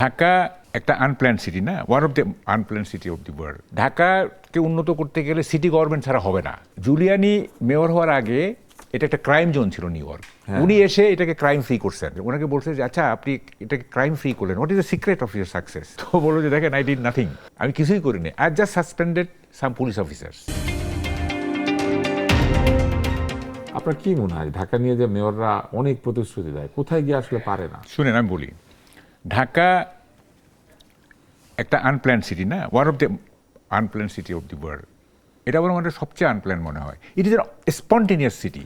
ঢাকা একটা unplanned city না, one of the unplanned city of the world. ঢাকাকে উন্নত করতে গেলে সিটি গভর্নমেন্ট ছাড়া হবে না। জুলিয়ানি মেয়র হওয়ার আগে এটা একটা ক্রাইম জোন ছিল নিউ ইয়র্ক। উনি এসে এটাকে ক্রাইম ফ্রি করছেন। ওনাকে বলছে যে আচ্ছা আপনি এটাকে ক্রাইম ফ্রি করলেন, what is the secret of your success? তো বললো যে দেখেন আই ডিড নাথিং, আমি কিছুই করিনি, I just suspended some police officers. আপনার কি মনে হয় ঢাকা নিয়ে যে মেয়ররা অনেক প্রতিশ্রুতি দেয়, কোথায় গিয়ে আসলে পারে না? শুনেন আমি বলি, ঢাকা একটা আনপ্ল্যান সিটি না, one of the unplanned city of the world. এটা বরং আমাদের সবচেয়ে আনপ্ল্যান মনে হয়। It is spontaneous city.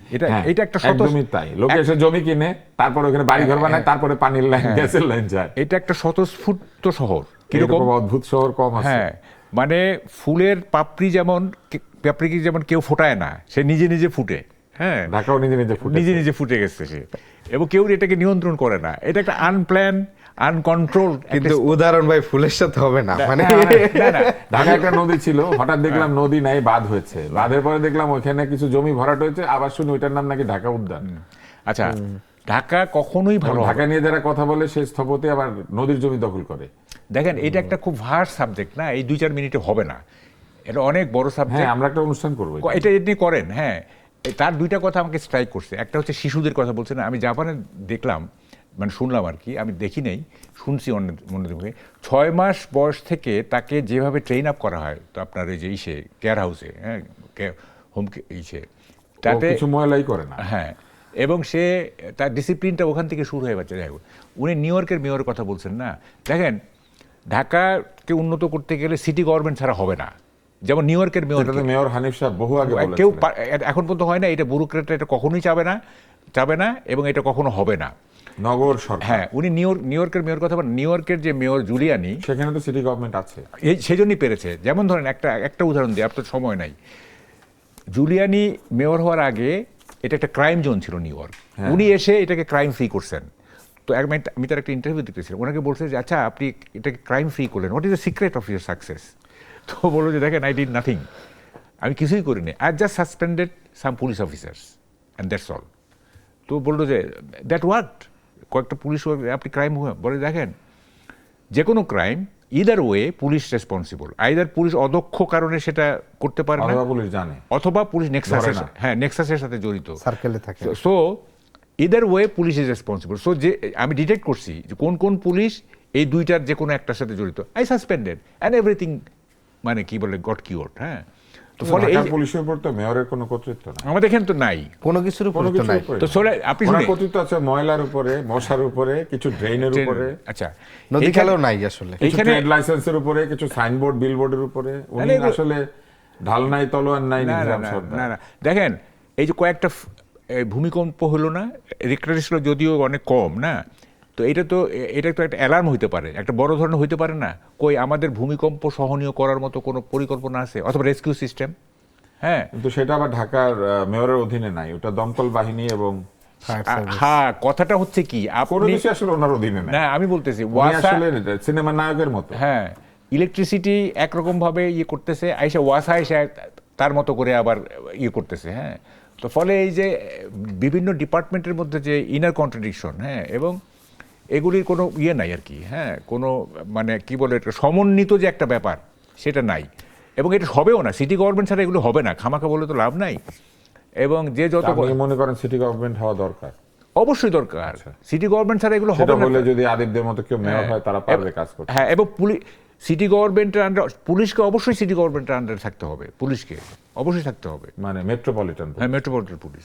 এটা একটা একদমই তাই। লোকে এসে জমি কিনে, তারপর ওখানে বাড়ি ঘর বানায়, তারপরে পানির লাইন, গ্যাসের লাইন যায়। এটা একটা স্বতঃস্ফূর্ত শহর। কিরকম অদ্ভুত শহর কম আছে। হ্যাঁ, মানে ফুলের পাপড়ি যেমন যেমন কেউ ফোটায় না, সে নিজে নিজে ফুটে। হ্যাঁ, ঢাকাও নিজে নিজে ফুটে গেছে সে, এবং কেউ এটাকে নিয়ন্ত্রণ করে না। এটা একটা আনপ্ল্যান, আনকন্ট্রোল। কিন্তু উদাহরণ ভাই ফুলের সাথে হবে না। মানে ঢাকা একটা নদী ছিল, হঠাৎ দেখলাম নদী নাই, বাঁধ হয়েছে। বাঁধের পরে দেখলাম ওইখানে কিছু জমি ভরাট হয়েছে, আবার শুনি ওইটার নাম নাকি ঢাকা উদ্যান। আচ্ছা, ঢাকা কখনোই ভালো, ঢাকা নিয়ে যারা কথা বলে সে স্থপতি আবার নদীর জমি দখল করে। দেখেন এটা একটা খুব ভাস্ট সাবজেক্ট না, এই 2-4 মিনিটে হবে না, এটা অনেক বড় সাবজেক্ট। আমরা একটা অনুষ্ঠান করবো, এটা এমনি করেন। হ্যাঁ, তার দুইটা কথা আমাকে স্ট্রাইক করছে। একটা হচ্ছে শিশুদের কথা বলছে না, আমি জাপানে দেখলাম, মানে শুনলাম আর কি, আমি দেখি নেই, শুনছি অন্যদের মুখে। 6 মাস বয়স থেকে তাকে যেভাবে ট্রেন আপ করা হয়, তো আপনার এই যে ইসে কেয়ার হাউসে, হ্যাঁ, হোম ইসে, তাতে কিছু ময়লাই করে না। হ্যাঁ, এবং সে তার ডিসিপ্লিনটা ওখান থেকে শুরু হয়ে যাচ্ছে। যাই হোক, উনি নিউ ইয়র্কের মেয়রের কথা বলছেন না। দেখেন, ঢাকাকে উন্নত করতে গেলে সিটি গভর্নমেন্ট ছাড়া হবে না। যেমন নিউ ইয়র্কের মেয়র হানিফ সাহেব বহু আগে বলেছেন, কেউ এখন পর্যন্ত হয় না। এটা ব্যুরোক্রেটরা এটা কখনোই চাবে না, এবং এটা কখনো হবে না। নগর সরকার, হ্যাঁ, উনি নিউ ইয়র্কের মেয়র কথা বলেন। নিউ ইয়র্কের যে মেয়র জুলিয়ানি, সেখানে তো সিটি গভর্নমেন্ট আছে, সেই জন্যই পেরেছে। যেমন ধরেন একটা উদাহরণ দিই, আপনার সময় নাই। জুলিয়ানি মেয়র হওয়ার আগে এটা একটা ক্রাইম জোন ছিল নিউ ইয়র্ক। উনি এসে এটাকে ক্রাইম ফ্রি করছেন। তো আমি তার একটা ইন্টারভিউ দিতেছিলাম, ওনাকে বলছে যে আচ্ছা আপনি এটাকে ক্রাইম ফ্রি করলেন, what is the secret of your success? তো বললো যে দেখেন আই ডিড নাথিং, আমি কিছুই করিনি, I just suspended some police officers and that's all. তো বললো যে দ্যাট ওয়ার্কড। কয়েকটা পুলিশ আপনি ক্রাইম বলে দেখেন, যে কোনো crime either way police responsible. Either police অদক্ষ কারণে সেটা করতে পারে না, পুলিশ জানে, অথবা পুলিশ নেক্সাসের সাথে জড়িত, সার্কেলে থাকে। So either way police is responsible. So যে আমি ডিটেক্ট করছি যে কোন পুলিশ এই দুইটার যে কোনো একটার সাথে জড়িত, আই সাসপেন্ডেড অ্যান্ড এভরিথিং, মানে কি বলে গট কিওর্ড। হ্যাঁ, তো ফলে এই পুলিশের উপর তো মেয়রের কোনো কর্তৃত্ব নাই, আমাদের এখানে তো নাই, কোনো কিছুর উপর নাই। তো আপনি কর্তৃত্ব আছে ময়লার উপরে, মশার উপরে, কিছু ড্রেনের উপরে। আচ্ছা, নদী খেলাও নাই আসলে, এখানে ট্রেড লাইসেন্সের উপরে, কিছু সাইনবোর্ড বিলবোর্ডের উপরে। উনি আসলে ঢাল নাই, তলোয়ার নাই, না। দেখেন, এই যে কয়েকটা ভূমিকম্প হলো না, রিক্টার স্কেল যদিও অনেক কম না, তো এটা তো একটা অ্যালার্ম হইতে পারে, একটা বড় ধরনের হইতে পারে না? কই আমাদের ভূমিকম্প সহনীয় করার মতো কোনো পরিকল্পনা আছে, অথবা রেস্কিউ সিস্টেম? হ্যাঁ, কিন্তু সেটা আবার ঢাকার মেয়রের অধীনে নাই, ওটা দমকল বাহিনী এবং হ্যাঁ, কথাটা হচ্ছে কি, আপনি আসলে ওনার অধীনে না, আমি বলতেছি সিনেমা নায়কের মতো। হ্যাঁ, ইলেকট্রিসিটি একরকম ভাবে করতেছে, ওয়াসা এসে তার মতো করে আবার করতেছে। হ্যাঁ, তো ফলে এই যে বিভিন্ন ডিপার্টমেন্টের মধ্যে যে ইনার কন্ট্রাডিকশন, হ্যাঁ, এবং এগুলির কোনো নাই আর কি। হ্যাঁ, কোনো মানে কি বলে সমন্বিত যে একটা ব্যাপার, সেটা নাই, এবং এটা হবেও না। সিটি গভর্নমেন্ট ছাড়া এগুলো হবে না, খামাখা বলে তো লাভ নাই। এবং যে যত মনে করেন সিটি গভর্নমেন্ট হওয়া দরকার, অবশ্যই দরকার। সিটি গভর্নমেন্ট ছাড়া এগুলো হবে না। যদি আদিবদের মতো কেউ মেয়র হয়, তারা পারবে কাজ করতে। হ্যাঁ, এবং সিটি গভর্নমেন্টের আন্ডার, পুলিশকে অবশ্যই সিটি গভর্নমেন্টের আন্ডারে থাকতে হবে, পুলিশকে অবশ্যই থাকতে হবে, মানে মেট্রোপলিটন। হ্যাঁ, মেট্রোপলিটন পুলিশ।